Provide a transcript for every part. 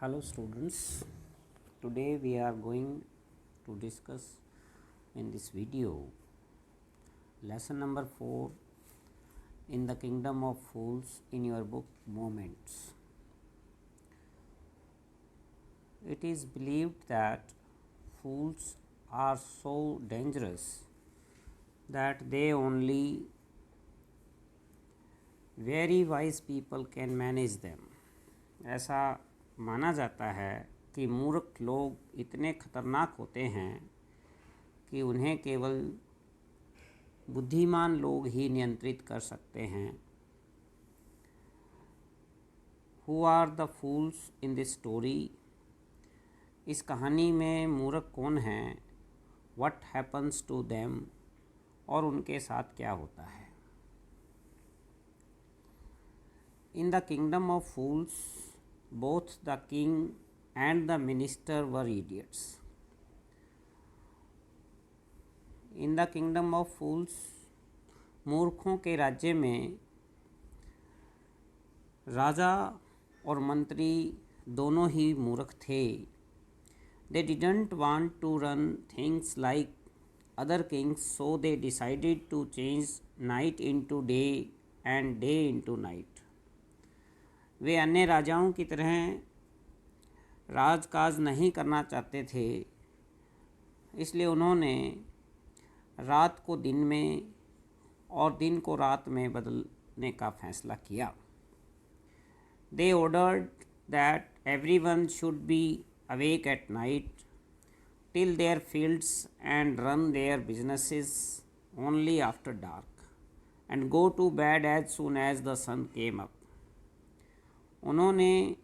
Hello students, today we are going to discuss in this video lesson number 4 in the kingdom of fools in your book Moments. It is believed that fools are so dangerous that they only very wise people can manage them. ऐसा माना जाता है कि मूर्ख लोग इतने खतरनाक होते हैं कि उन्हें केवल बुद्धिमान लोग ही नियंत्रित कर सकते हैं. Who are the fools in this story? इस कहानी में मूर्ख कौन हैं? What happens to them? और उनके साथ क्या होता है? In the kingdom of fools both the king and the minister were idiots. In the kingdom of fools, मूर्खों के राज्य में राजा और मंत्री दोनों ही मूर्ख थे. They didn't want to run things like other kings, so they decided to change night into day and day into night. वे अन्य राजाओं की तरह राजकाज नहीं करना चाहते थे, इसलिए उन्होंने रात को दिन में और दिन को रात में बदलने का फैसला किया. They ordered that everyone should be awake at night, till their fields and run their businesses only after dark, and go to bed as soon as the sun came up. उन्होंने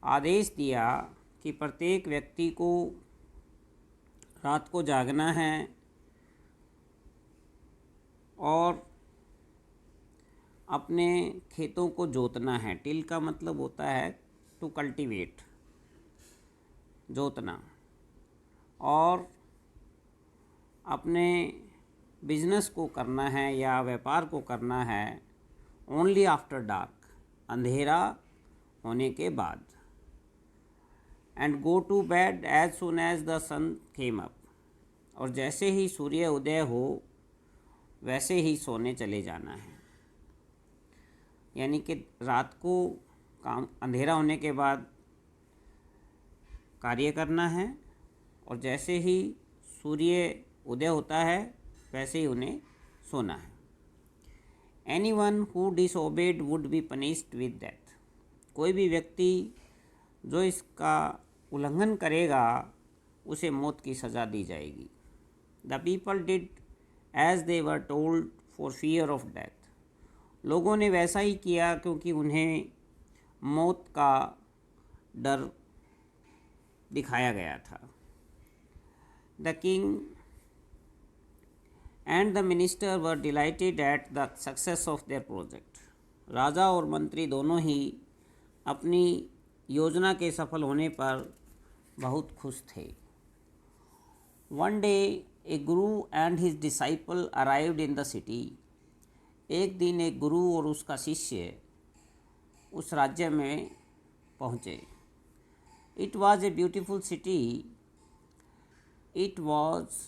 आदेश दिया कि प्रत्येक व्यक्ति को रात को जागना है और अपने खेतों को जोतना है. टिल का मतलब होता है टू कल्टीवेट, जोतना, और अपने बिजनेस को करना है या व्यापार को करना है ओनली आफ्टर डार्क, अंधेरा होने के बाद. And go to bed as soon as the sun came up, और जैसे ही सूर्य उदय हो वैसे ही सोने चले जाना है. यानी कि रात को काम, अंधेरा होने के बाद कार्य करना है और जैसे ही सूर्य उदय होता है वैसे ही उन्हें सोना है. Anyone who disobeyed would be punished with death. कोई भी व्यक्ति जो इसका उल्लंघन करेगा उसे मौत की सज़ा दी जाएगी. The people did as they were told for fear of death. लोगों ने वैसा ही किया क्योंकि उन्हें मौत का डर दिखाया गया था. The king and the minister were delighted at the success of their project. राजा और मंत्री दोनों ही अपनी योजना के सफल होने पर बहुत खुश थे. One day a guru and his disciple arrived in the city. एक दिन एक गुरु और उसका शिष्य उस राज्य में पहुँचे. It was a beautiful city. It was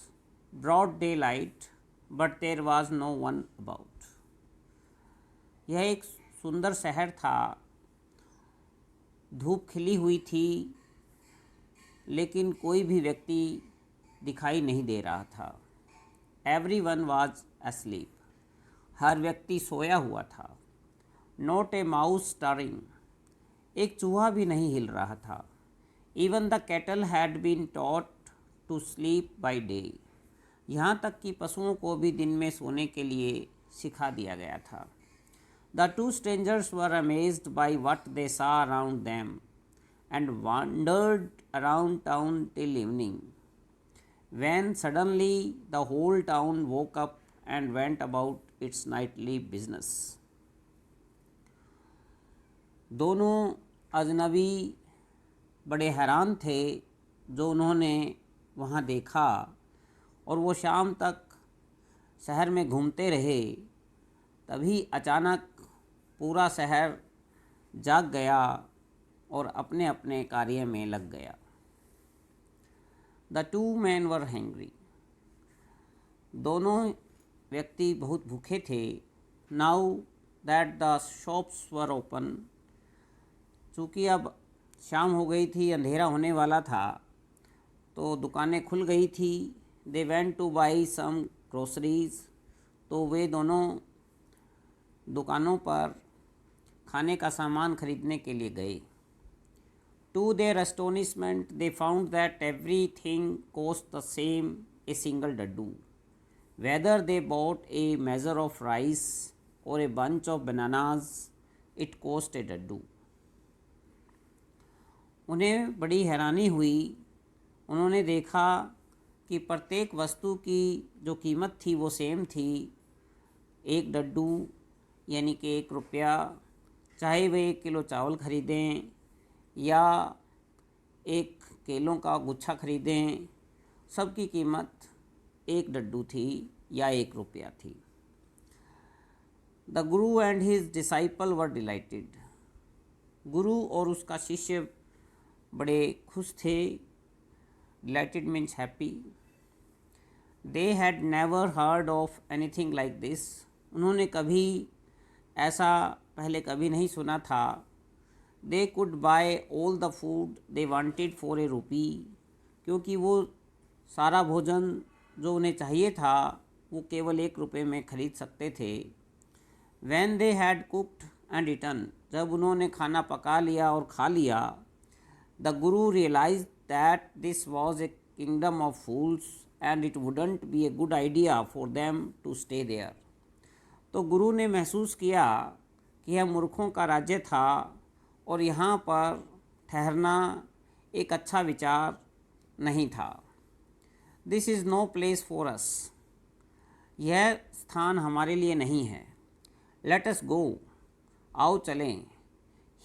broad daylight, but there was no one about. यह एक सुंदर शहर था. धूप खिली हुई थी लेकिन कोई भी व्यक्ति दिखाई नहीं दे रहा था. Everyone was asleep. हर व्यक्ति सोया हुआ था. Not a mouse stirring. एक चूहा भी नहीं हिल रहा था. Even the cattle had been taught to sleep by day. यहाँ तक कि पशुओं को भी दिन में सोने के लिए सिखा दिया गया था. The two strangers were amazed by what they saw around them and wandered around town till evening, when suddenly the whole town woke up and went about its nightly business. दोनों अजनबी बड़े हैरान थे जो उन्होंने वहाँ देखा, और वो शाम तक शहर में घूमते रहे. तभी अचानक पूरा शहर जाग गया और अपने अपने कार्य में लग गया। The two man were hangry, दोनों व्यक्ति बहुत भूखे थे। Now that the shops were open, चूँकि अब शाम हो गई थी, अंधेरा होने वाला था, तो दुकानें खुल गई थी। They went to buy some groceries, तो वे दोनों दुकानों पर खाने का सामान खरीदने के लिए गए। To their astonishment they found that everything cost the same, a single डड्डू, whether they bought a measure of rice और a bunch of bananas, it cost a डड्डू। उन्हें बड़ी हैरानी हुई। उन्होंने देखा कि प्रत्येक वस्तु की जो कीमत थी वो सेम थी, एक डड्डू यानी कि 1 रुपया। चाहे वे 1 किलो चावल खरीदें या 1 केलों का गुच्छा खरीदें, सबकी कीमत 1 डड्डू थी या 1 रुपया थी। The guru and his disciple were delighted, गुरु और उसका शिष्य बड़े खुश थे। Delighted means happy. They had never heard of anything like this, उन्होंने कभी ऐसा पहले कभी नहीं सुना था। They could buy all the food they wanted for a rupee, क्योंकि वो सारा भोजन जो उन्हें चाहिए था वो केवल 1 रुपये में खरीद सकते थे। When they had cooked and eaten, जब उन्होंने खाना पका लिया और खा लिया, the guru realised that this was a kingdom of fools and it wouldn't be a good idea for them to stay there. तो गुरु ने महसूस किया कि यह मूर्खों का राज्य था और यहाँ पर ठहरना एक अच्छा विचार नहीं था। This is no place for us, यह स्थान हमारे लिए नहीं है। लेट अस गो, आओ चलें।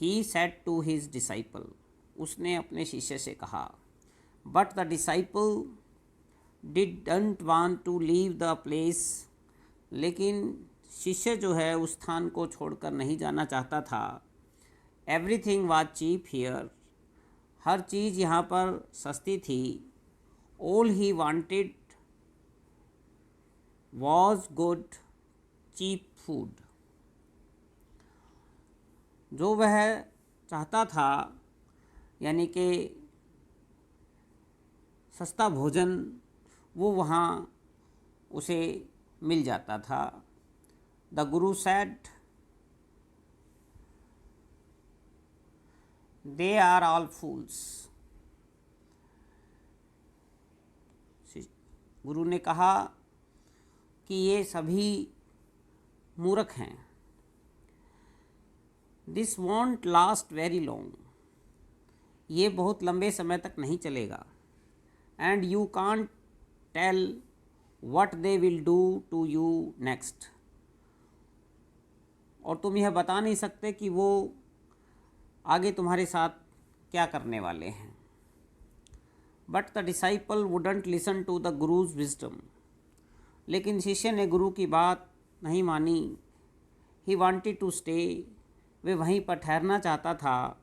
He said to his disciple, उसने अपने शिष्य से कहा। But the disciple didn't want to leave the place, लेकिन शिष्य जो है उस स्थान को छोड़कर नहीं जाना चाहता था। एवरीथिंग वाज चीप हियर, हर चीज़ यहाँ पर सस्ती थी। All he wanted was good cheap food, जो वह चाहता था यानी कि सस्ता भोजन, वो वहाँ उसे मिल जाता था। The guru said they are all fools, गुरु ने कहा कि ये सभी मूर्ख हैं। This won't last very long, ये बहुत लंबे समय तक नहीं चलेगा। And you can't tell what they will do to you next, और तुम यह बता नहीं सकते कि वो आगे तुम्हारे साथ क्या करने वाले हैं। But the disciple wouldn't listen to the guru's wisdom, लेकिन शिष्य ने गुरु की बात नहीं मानी। ही वांटेड टू स्टे, वे वहीं पर ठहरना चाहता था।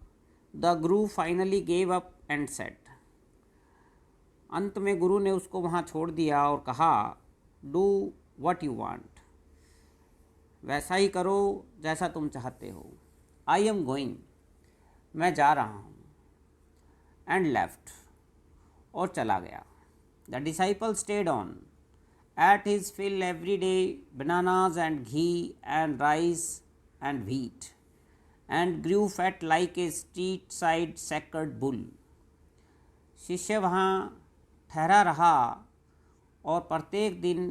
The guru finally gave up and said, अंत में गुरु ने उसको वहाँ छोड़ दिया और कहा, डू व्हाट यू वांट, वैसा ही करो जैसा तुम चाहते हो। आई एम गोइंग, मैं जा रहा हूँ। एंड लेफ्ट, और चला गया। The disciple stayed on ate his fill every day, bananas and ghee and rice and wheat, and grew fat like a street side sacred bull. शिष्य वहाँ ठहरा रहा और प्रत्येक दिन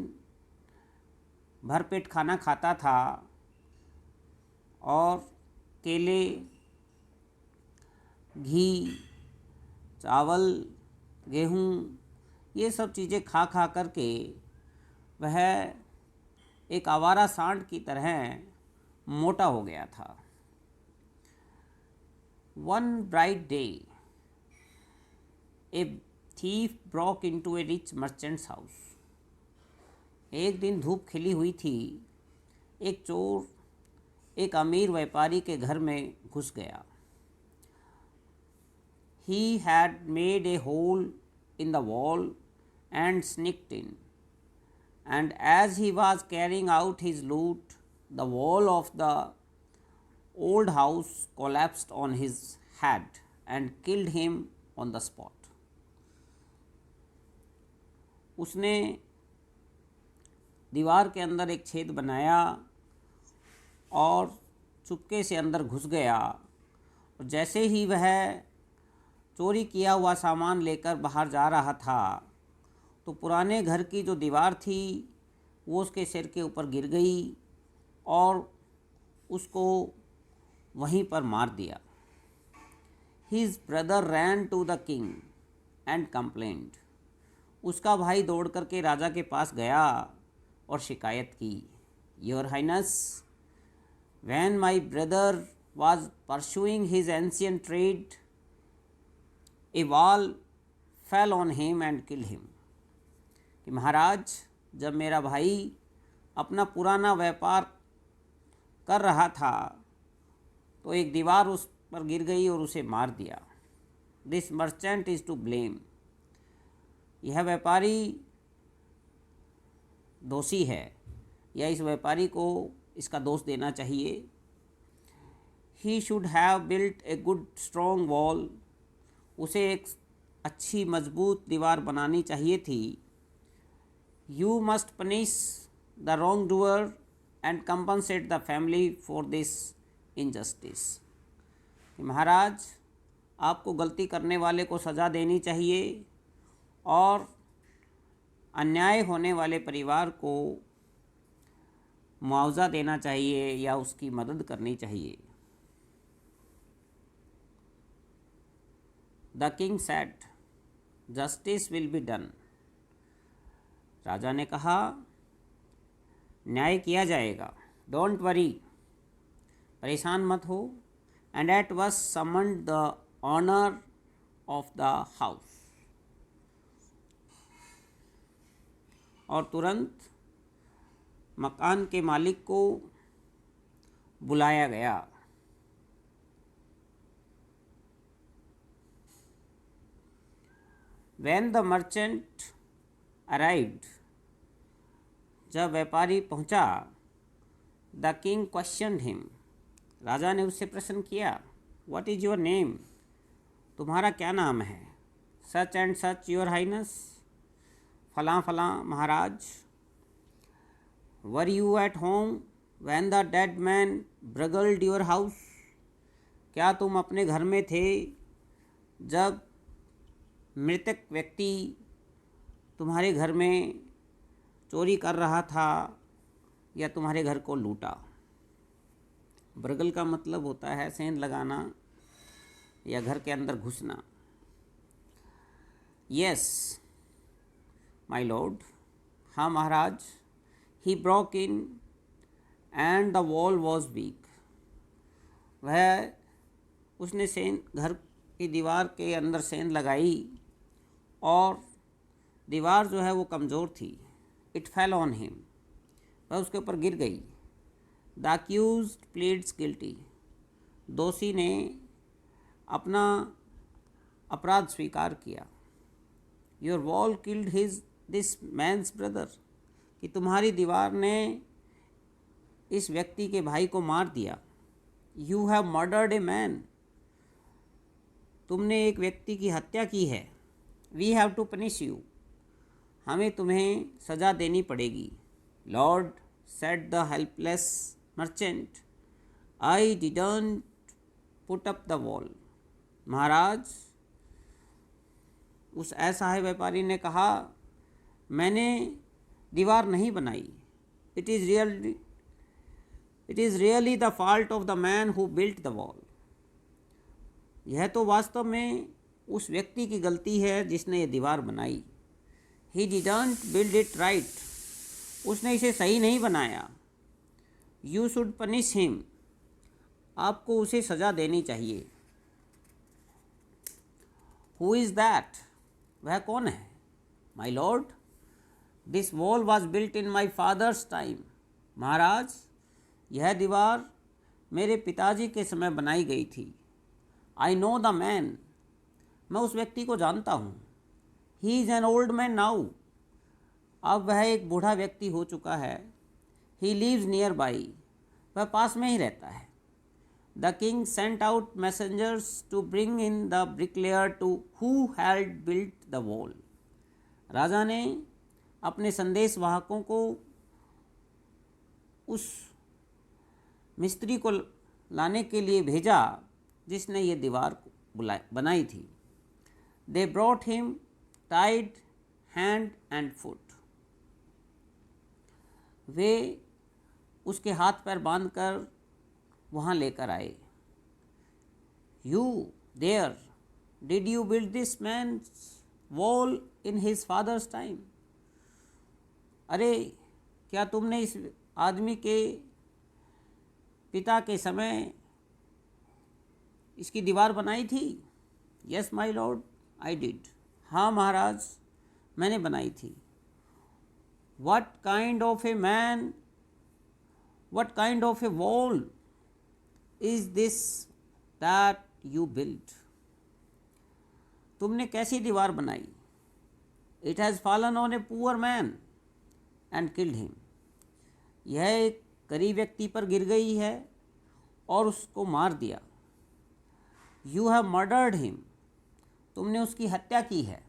भरपेट खाना खाता था और केले, घी, चावल, गेहूँ, ये सब चीज़ें खा खा करके वह एक आवारा सांड की तरह मोटा हो गया था। One bright day a thief broke into A rich merchants house, एक दिन धूप खिली हुई थी, एक चोर एक अमीर व्यापारी के घर में घुस गया। He had made a hole in the wall and sneaked in. And as he was carrying out his loot, the wall of the old house collapsed on his head and killed him on the spot. उसने दीवार के अंदर एक छेद बनाया और चुपके से अंदर घुस गया, और जैसे ही वह चोरी किया हुआ सामान लेकर बाहर जा रहा था तो पुराने घर की जो दीवार थी वो उसके सिर के ऊपर गिर गई और उसको वहीं पर मार दिया. His brother ran to the king and complained. उसका भाई दौड़ करके राजा के पास गया और शिकायत की. Your Highness, when my brother was pursuing his ancient trade, a wall fell on him and killed him. कि महाराज, जब मेरा भाई अपना पुराना व्यापार कर रहा था तो एक दीवार उस पर गिर गई और उसे मार दिया. This merchant is to blame. यह व्यापारी दोषी है या इस व्यापारी को इसका दोष देना चाहिए. He should have built a good strong wall. उसे एक अच्छी मजबूत दीवार बनानी चाहिए थी. You must punish the wrong doer and compensate the family for this injustice. महाराज, आपको गलती करने वाले को सज़ा देनी चाहिए और अन्याय होने वाले परिवार को मुआवजा देना चाहिए या उसकी मदद करनी चाहिए. The king said, justice will be done. राजा ने कहा, न्याय किया जाएगा. डोंट वरी, परेशान मत हो. And at was summoned the owner of the house. और तुरंत मकान के मालिक को बुलाया गया. When the merchant arrived, जब व्यापारी पहुंचा, the king questioned him. राजा ने उससे प्रश्न किया, What is your name? तुम्हारा क्या नाम है? Such and such, your highness. फलां फलां महाराज. Were you at home when the dead man burgled your house? क्या तुम अपने घर में थे जब मृतक व्यक्ति तुम्हारे घर में चोरी कर रहा था या तुम्हारे घर को लूटा? बर्गल का मतलब होता है सेंध लगाना या घर के अंदर घुसना. Yes my lord. हाँ महाराज. He broke in and the wall was weak. उसने सेंध घर की दीवार के अंदर सेंध लगाई और दीवार जो है वो कमज़ोर थी. It fell on him. वह उसके ऊपर गिर गई. The accused pleads guilty. दोषी ने अपना अपराध स्वीकार किया. Your wall killed his this man's brother. कि तुम्हारी दीवार ने इस व्यक्ति के भाई को मार दिया. You have murdered a man. तुमने एक व्यक्ति की हत्या की है. We have to punish you. हमें तुम्हें सज़ा देनी पड़ेगी. Lord, said the helpless merchant, I didn't put up the wall. महाराज, उस असहाय व्यापारी ने कहा, मैंने दीवार नहीं बनाई. It is really the fault of the man who built the wall. यह तो वास्तव में उस व्यक्ति की गलती है जिसने ये दीवार बनाई. He didn't build it right. उसने इसे सही नहीं बनाया. You should punish him. आपको उसे सज़ा देनी चाहिए. Who is that? वह कौन है? My lord, this wall was built in my father's time. महाराज, यह दीवार मेरे पिताजी के समय बनाई गई थी. I know the man. मैं उस व्यक्ति को जानता हूँ। He is an old man now, अब वह एक बूढ़ा व्यक्ति हो चुका है। ही लिव्स नियर बाई, वह पास में ही रहता है। The king sent out messengers to bring in the bricklayer to who had built the wall, राजा ने अपने संदेश वाहकों को उस मिस्त्री को लाने के लिए भेजा जिसने ये दीवार बनाई थी। They brought him tied hand and foot, वे उसके हाथ पैर बांधकर वहाँ लेकर आए। You there, did you build this man's wall in his father's time, अरे क्या तुमने इस आदमी के पिता के समय इसकी दीवार बनाई थी? Yes my Lord I did, हाँ महाराज मैंने बनाई थी। What kind of a man, what kind of A wall is this that you built, तुमने कैसी दीवार बनाई? It has fallen on a poor man and killed him, यह एक गरीब व्यक्ति पर गिर गई है और उसको मार दिया। यू हैव मर्डर्ड हिम, तुमने उसकी हत्या की है।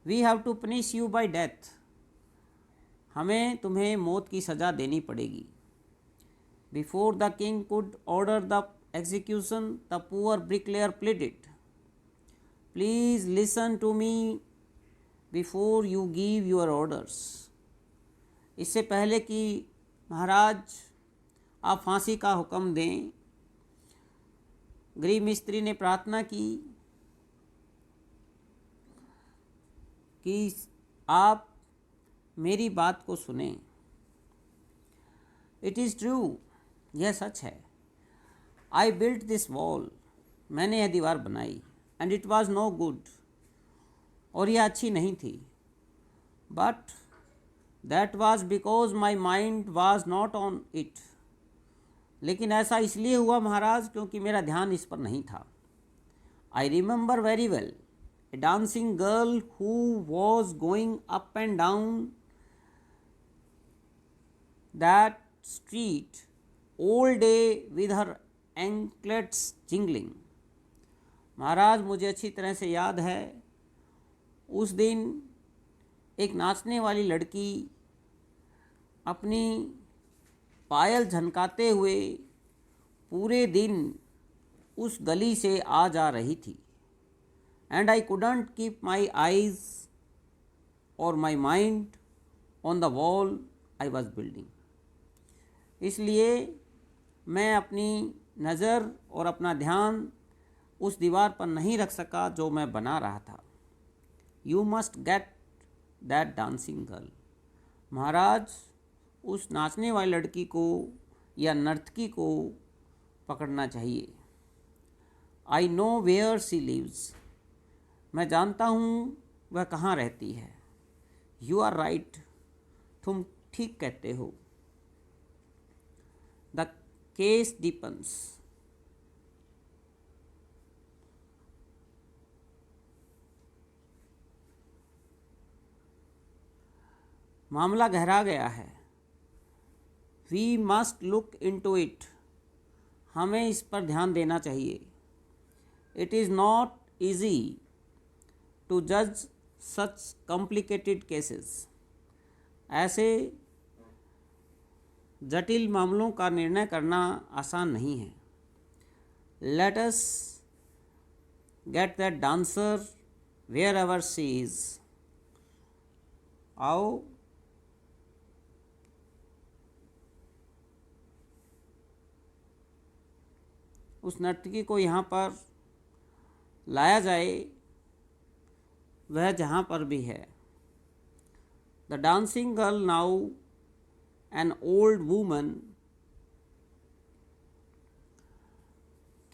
We have to punish you by death, हमें तुम्हें मौत की सज़ा देनी पड़ेगी। Before the king could order the execution the poor bricklayer pleaded, please listen to me before you give your orders, इससे पहले कि महाराज आप फांसी का हुक्म दें, गरीब मिस्त्री ने प्रार्थना की कि आप मेरी बात को सुने। इट इज़ ट्रू, यह सच है। आई बिल्ट दिस वॉल, मैंने यह दीवार बनाई। And it was no good, और यह अच्छी नहीं थी। But that was because my mind was not on it, लेकिन ऐसा इसलिए हुआ महाराज क्योंकि मेरा ध्यान इस पर नहीं था। I remember very well a dancing girl who was going up and down that street all day with her anklets jingling, महाराज मुझे अच्छी तरह से याद है उस दिन एक नाचने वाली लड़की अपनी पायल झनकाते हुए पूरे दिन उस गली से आ जा रही थी। And I couldn't keep my eyes or my mind on the wall I was building, इसलिए मैं अपनी नज़र और अपना ध्यान उस दीवार पर नहीं रख सका जो मैं बना रहा था। You must get that dancing girl, महाराज उस नाचने वाली लड़की को या नर्तकी को पकड़ना चाहिए। I know where she lives, मैं जानता हूँ वह कहाँ रहती है। यू आर राइट, तुम ठीक कहते हो। द केस डीपन्स, मामला गहरा गया है। We must look into it, हमें इस पर ध्यान देना चाहिए। It is not easy to जज सच कॉम्प्लिकेटेड केसेस, ऐसे जटिल मामलों का निर्णय करना आसान नहीं है। Let us get that dancer wherever she is, आओ उस नर्तकी को यहाँ पर लाया जाए, वह जहाँ पर भी है। The dancing girl now an old woman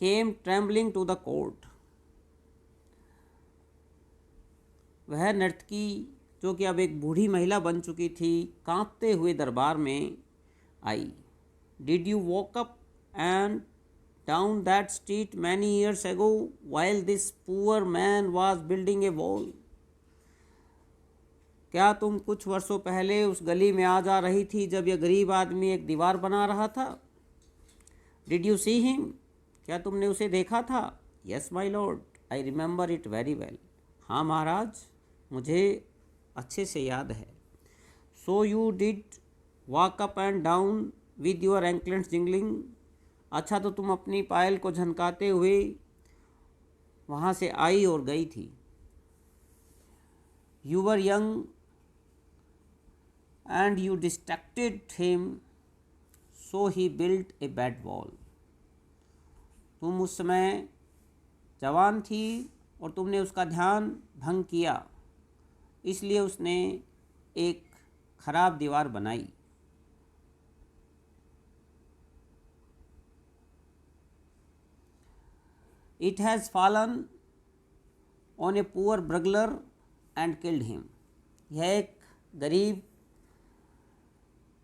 came trembling to the court, वह नर्तकी जो कि अब एक बूढ़ी महिला बन चुकी थी, कांपते हुए दरबार में आई। Did you walk up and down that street many years ago while this poor man was building a wall. क्या तुम कुछ वर्षों पहले उस गली में आ जा रही थी जब यह गरीब आदमी एक दीवार बना रहा था? Did you see him? क्या तुमने उसे देखा था? Yes, my lord, I remember it very well. हाँ महाराज, मुझे अच्छे से याद है. So you did walk up and down with your anklets jingling. अच्छा, तो तुम अपनी पायल को झनकाते हुए वहाँ से आई और गई थी. You were young and you distracted him, so he built a bad wall. तुम उस समय जवान थी और तुमने उसका ध्यान भंग किया, इसलिए उसने एक खराब दीवार बनाई. It has fallen on a poor burglar and killed him. यह एक गरीब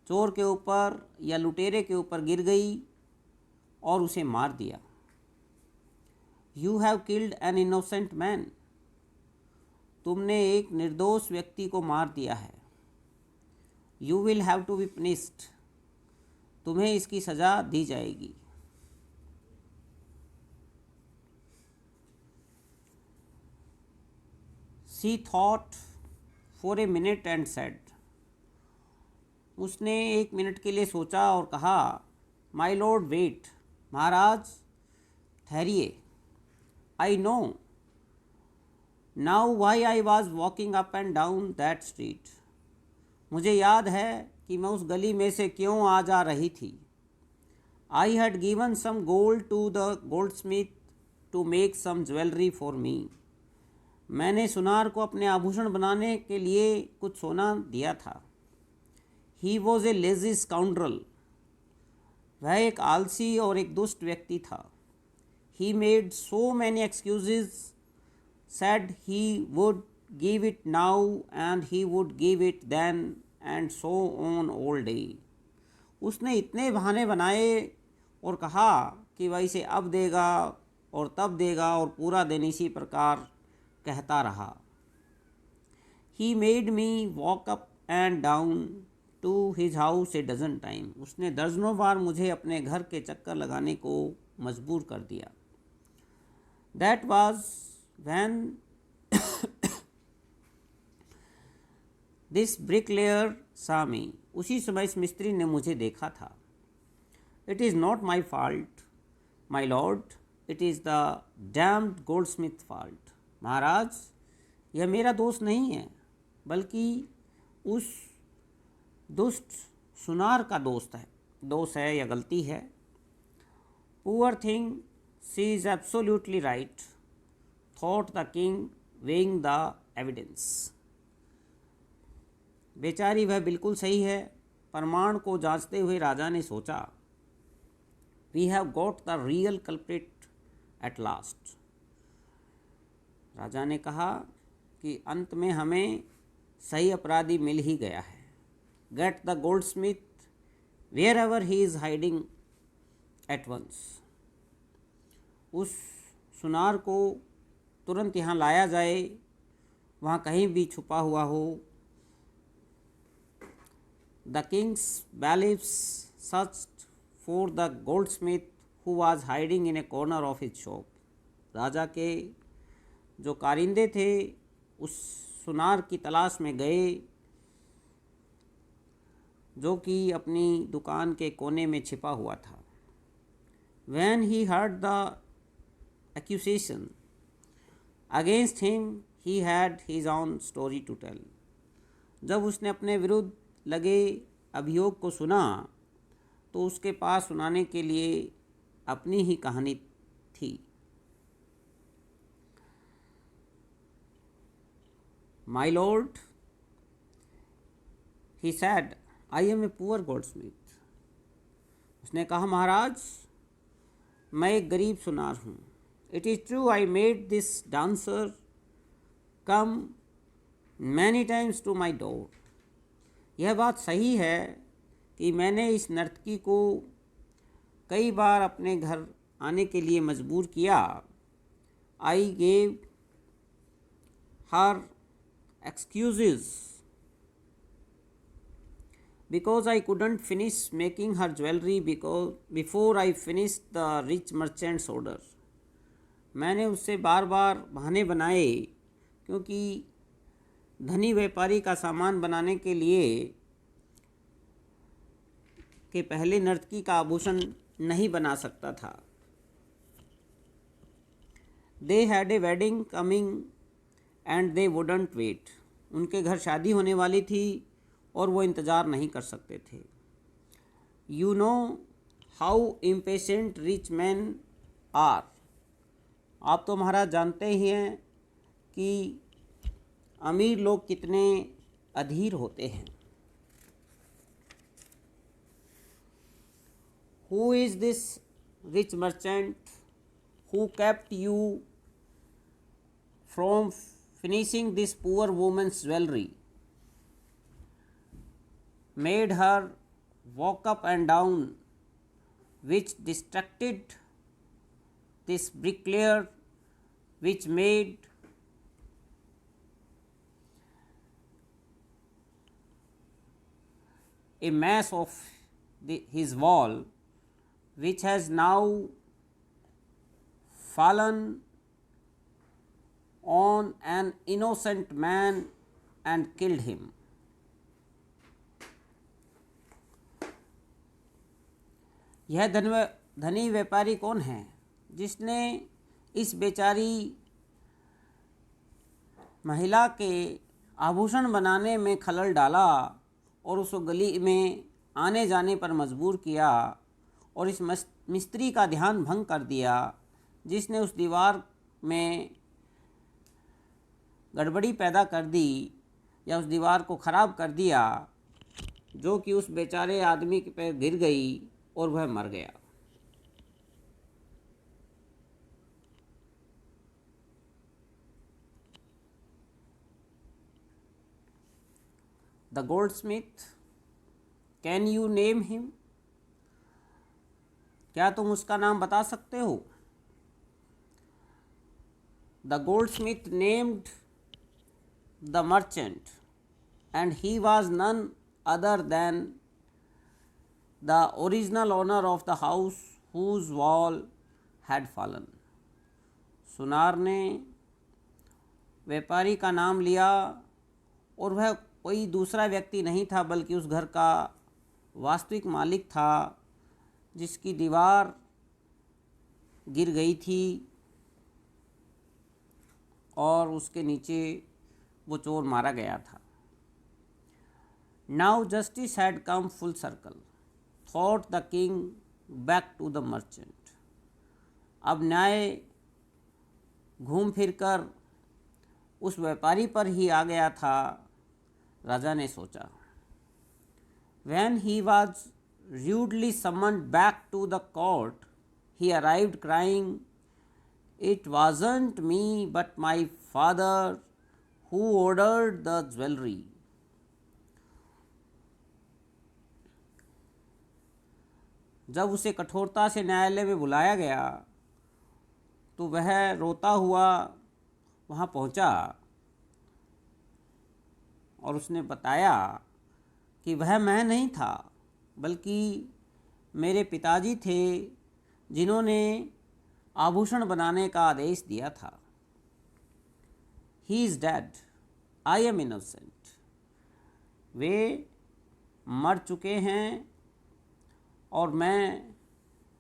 चोर के ऊपर या लुटेरे के ऊपर गिर गई और उसे मार दिया. You have killed an innocent man. तुमने एक निर्दोष व्यक्ति को मार दिया है. You will have to be punished. तुम्हें इसकी सज़ा दी जाएगी. She thought for a minute and said. उसने एक मिनट के लिए सोचा और कहा, My lord, wait. Maharaj ठहरिए. I know now why I was walking up and down that street. मुझे याद है कि मैं उस गली में से क्यों आ जा रही थी. I had given some gold to the goldsmith to make some jewelry for me. मैंने सुनार को अपने आभूषण बनाने के लिए कुछ सोना दिया था. He was a lazy scoundrel. वह एक आलसी और एक दुष्ट व्यक्ति था. He made so many excuses, said he would give it now and he would give it then and so on all day. उसने इतने बहाने बनाए और कहा कि वह इसे अब देगा और तब देगा और पूरा दिन इसी प्रकार कहता रहा. He made me walk up and down to his house a dozen times. उसने दर्जनों बार मुझे अपने घर के चक्कर लगाने को मजबूर कर दिया. That was when this bricklayer saw me. उसी समय इस मिस्त्री ने मुझे देखा था. It is not my fault, my lord. It is the damned goldsmith fault. महाराज, यह मेरा दोष नहीं है, बल्कि उस दुष्ट सुनार का दोष है या गलती है. Poor thing, she is absolutely right, thought the king, weighing the evidence. बेचारी वह बिल्कुल सही है, प्रमाण को जांचते हुए राजा ने सोचा. We have got the real culprit at last. राजा ने कहा कि अंत में हमें सही अपराधी मिल ही गया है. Get the goldsmith wherever he is hiding at once. उस सुनार को तुरंत यहाँ लाया जाए, वहाँ कहीं भी छुपा हुआ हो. The king's bailiffs searched for the goldsmith who was hiding in a corner of his shop. राजा के जो कारिंदे थे उस सुनार की तलाश में गए जो कि अपनी दुकान के कोने में छिपा हुआ था. When he heard the accusation against him, he had his own story to tell. जब उसने अपने विरुद्ध लगे अभियोग को सुना तो उसके पास सुनाने के लिए अपनी ही कहानी थी. My lord, he said, I am a poor goldsmith. उसने कहा, महाराज, मैं एक गरीब सुनार हूँ. It is true I made this dancer come many times to my door. यह बात सही है कि मैंने इस नर्तकी को कई बार अपने घर आने के लिए मजबूर किया। I gave her excuses because I couldn't finish making her jewelry before I finished the rich merchant's order. मैंने उससे बार बार बहाने बनाए क्योंकि धनी व्यापारी का सामान बनाने के लिए के पहले नर्तकी का आभूषण नहीं बना सकता था। They had a wedding coming and they wouldn't wait. उनके घर शादी होने वाली थी और वो इंतज़ार नहीं कर सकते थे। You know how impatient rich man are. आप तो महाराज जानते ही हैं कि अमीर लोग कितने अधीर होते हैं। Who is this rich merchant who kept you from finishing this poor woman's jewellery, made her walk up and down, which distracted this bricklayer, which made a mess of his wall, which has now fallen on an innocent man and killed him. यह धनी व्यापारी कौन है जिसने इस बेचारी महिला के आभूषण बनाने में खलल डाला और उसको गली में आने जाने पर मजबूर किया और इस मिस्त्री का ध्यान भंग कर दिया जिसने उस दीवार में गड़बड़ी पैदा कर दी या उस दीवार को ख़राब कर दिया जो कि उस बेचारे आदमी के पे गिर गई और वह मर गया। The goldsmith, can you name him? क्या तुम उसका नाम बता सकते हो? The goldsmith named the merchant and he was none other than the original owner of the house whose wall had fallen. सुनार ने व्यापारी का नाम लिया और वह कोई दूसरा व्यक्ति नहीं था बल्कि उस घर का वास्तविक मालिक था जिसकी दीवार गिर गई थी और उसके नीचे वो चोर मारा गया था। Now justice had come full circle, thought the king back to the merchant. अब न्याय घूम फिर कर उस व्यापारी पर ही आ गया था, राजा ने सोचा। When he was rudely summoned back to the court, he arrived crying, "It wasn't me but my father who ordered the jewelry." जब उसे कठोरता से न्यायालय में बुलाया गया तो वह रोता हुआ वहाँ पहुँचा और उसने बताया कि वह मैं नहीं था बल्कि मेरे पिताजी थे जिन्होंने आभूषण बनाने का आदेश दिया था। He is dead, I am innocent. वे मर चुके हैं और मैं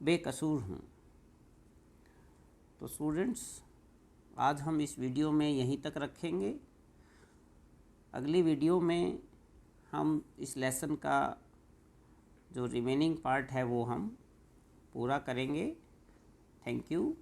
बेकसूर हूँ। तो स्टूडेंट्स, आज हम इस वीडियो में यहीं तक रखेंगे। अगली वीडियो में हम इस लेसन का जो रिमेनिंग पार्ट है वो हम पूरा करेंगे। Thank you.